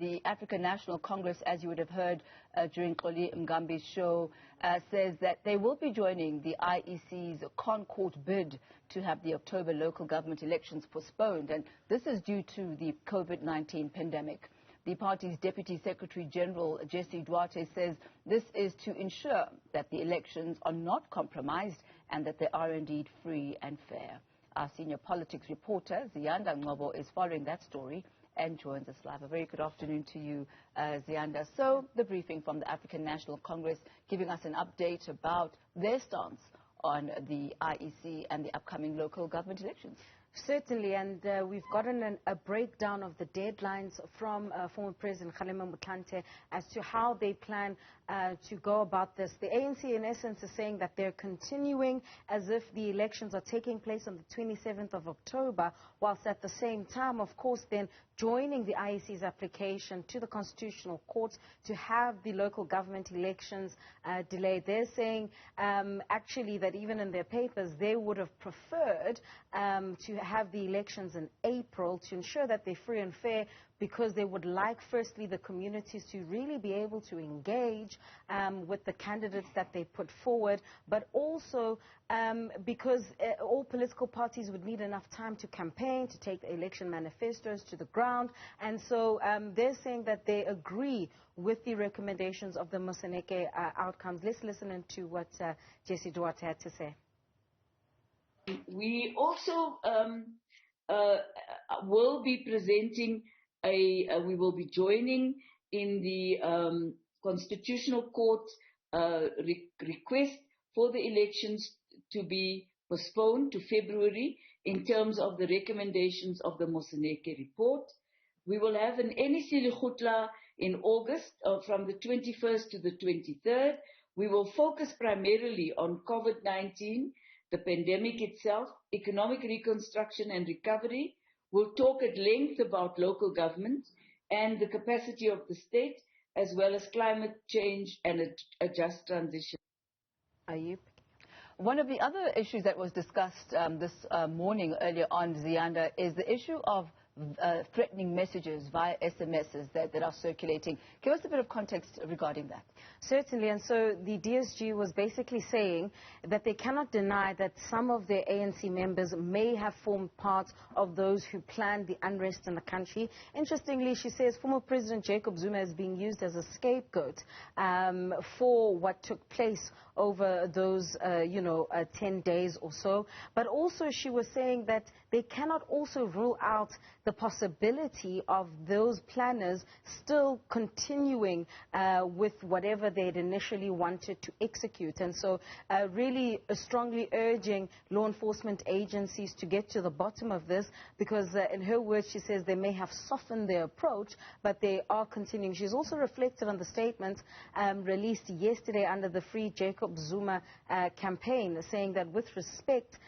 The African National Congress, as you would have heard during Xoli Mngambi's show, says that they will be joining the IEC's Concord bid to have the October local government elections postponed. And this is due to the COVID-19 pandemic. The party's Deputy Secretary General, Jessie Duarte, says this is to ensure that the elections are not compromised and that they are indeed free and fair. Our senior politics reporter, Ziyanda Ngcobo, is following that story and joins us live. A very good afternoon to you, Ziyanda. So, the briefing from the African National Congress giving us an update about their stance on the IEC and the upcoming local government elections. Certainly, and we've gotten a breakdown of the deadlines from former President Kgalema Motlanthe as to how they plan to go about this. The ANC, in essence, is saying that they're continuing as if the elections are taking place on the 27th of October, whilst at the same time, of course, then joining the IEC's application to the Constitutional Court to have the local government elections delayed. They're saying, actually, that even in their papers, they would have preferred to have the elections in April to ensure that they're free and fair, because they would like, firstly, the communities to really be able to engage with the candidates that they put forward, but also because all political parties would need enough time to campaign, to take the election manifestos to the ground. And so they're saying that they agree with the recommendations of the Moseneke outcomes. Let's listen to what Jessie Duarte had to say. We also will be presenting we will be joining in the Constitutional Court request for the elections to be postponed to February in terms of the recommendations of the Moseneke report. We will have an NEC Lekgotla in August from the 21st to the 23rd. We will focus primarily on COVID-19, the pandemic itself, economic reconstruction and recovery. We'll talk at length about local government and the capacity of the state, as well as climate change and a just transition. One of the other issues that was discussed this morning earlier on, Ziyanda, is the issue of threatening messages via SMSs that are circulating. Give us a bit of context regarding that. Certainly, and so the DSG was basically saying that they cannot deny that some of their ANC members may have formed part of those who planned the unrest in the country. Interestingly, she says former President Jacob Zuma is being used as a scapegoat for what took place over those, 10 days or so. But also she was saying that they cannot also rule out the possibility of those planners still continuing with whatever they'd initially wanted to execute. And so really strongly urging law enforcement agencies to get to the bottom of this, because in her words, she says they may have softened their approach, but they are continuing. She's also reflected on the statement released yesterday under the Free Jacob Zuma campaign, saying that with respect,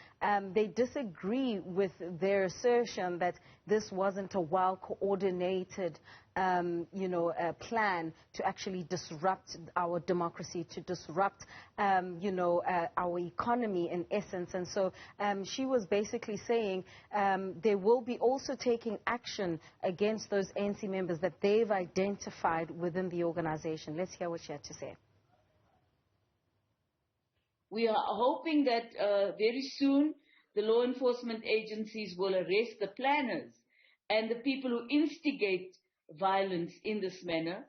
they disagree with their assertion that this wasn't a well-coordinated, plan to actually disrupt our democracy, to disrupt, our economy in essence. And so she was basically saying they will be also taking action against those ANC members that they've identified within the organization. Let's hear what she had to say. We are hoping that very soon the law enforcement agencies will arrest the planners and the people who instigate violence in this manner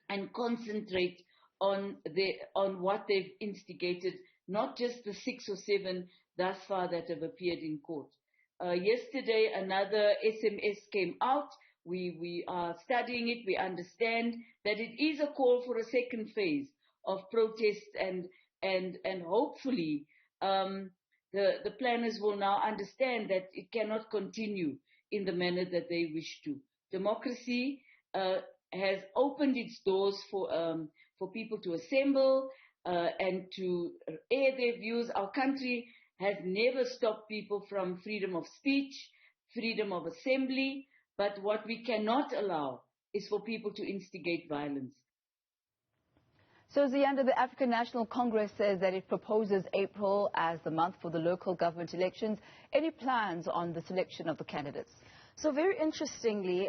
and concentrate on what they've instigated, not just the 6 or 7 thus far that have appeared in court. Yesterday, another SMS came out. We are studying it. We understand that it is a call for a second phase of protests and hopefully the planners will now understand that it cannot continue in the manner that they wish to. Democracy has opened its doors for people to assemble and to air their views. Our country has never stopped people from freedom of speech, freedom of assembly, but what we cannot allow is for people to instigate violence. So, Ziyanda, the African National Congress says that it proposes April as the month for the local government elections. Any plans on the selection of the candidates? So very interestingly,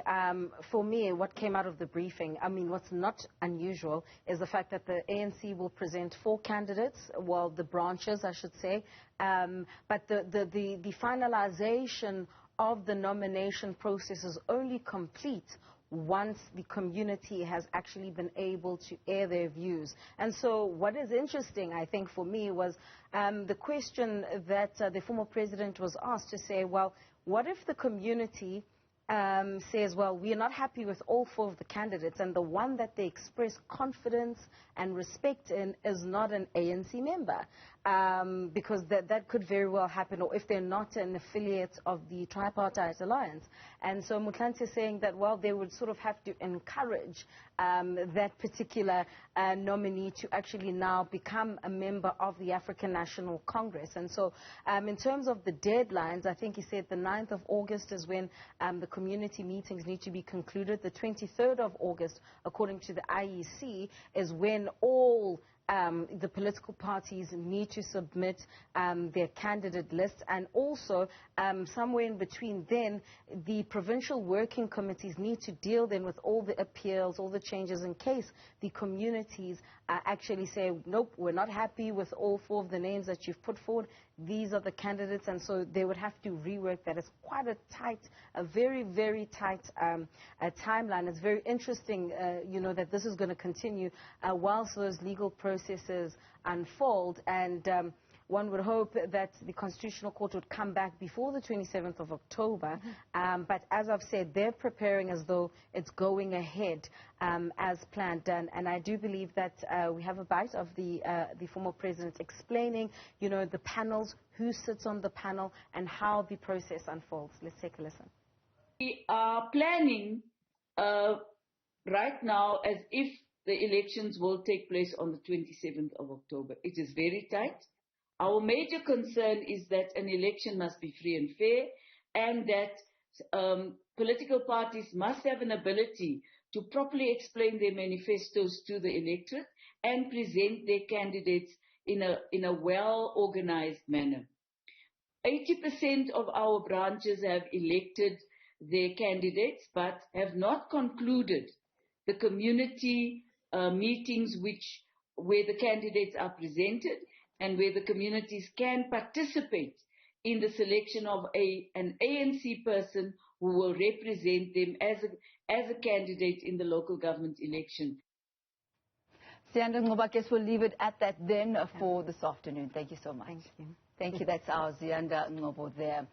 for me, what came out of the briefing, I mean, what's not unusual is the fact that the ANC will present 4 candidates, well, the branches, I should say, but the finalization of the nomination process is only complete once the community has actually been able to air their views. And so what is interesting, I think, for me was the question that the former president was asked to say, well, what if the community says, well, we are not happy with all 4 of the candidates, and the one that they express confidence and respect in is not an ANC member, because that could very well happen, or if they're not an affiliate of the tripartite alliance. And so Motlanthe is saying that, well, they would sort of have to encourage that particular nominee to actually now become a member of the African National Congress. And so in terms of the deadlines, I think he said the 9th of August is when the community meetings need to be concluded. The 23rd of August, according to the IEC, is when all the political parties need to submit their candidate lists, and also somewhere in between then, the provincial working committees need to deal then with all the appeals, all the changes, in case the communities actually say, nope, we're not happy with all 4 of the names that you've put forward. These are the candidates, and so they would have to rework that. It's quite a tight, a very, very tight timeline. It's very interesting, that this is going to continue whilst those legal processes unfold, and one would hope that the Constitutional Court would come back before the 27th of October, but as I've said, they're preparing as though it's going ahead as planned. And I do believe that we have a bite of the former president explaining, the panels, who sits on the panel, and how the process unfolds. Let's take a listen. We are planning right now as if the elections will take place on the 27th of October. It is very tight. Our major concern is that an election must be free and fair, and that political parties must have an ability to properly explain their manifestos to the electorate and present their candidates in a well-organized manner. 80% of our branches have elected their candidates, but have not concluded the community meetings where the candidates are presented, and where the communities can participate in the selection of an ANC person who will represent them as a candidate in the local government election. Ziyanda Ngcobo, I guess we'll leave it at that then for this afternoon. Thank you so much. Thank you. Thank you. That's our Ziyanda Ngcobo there.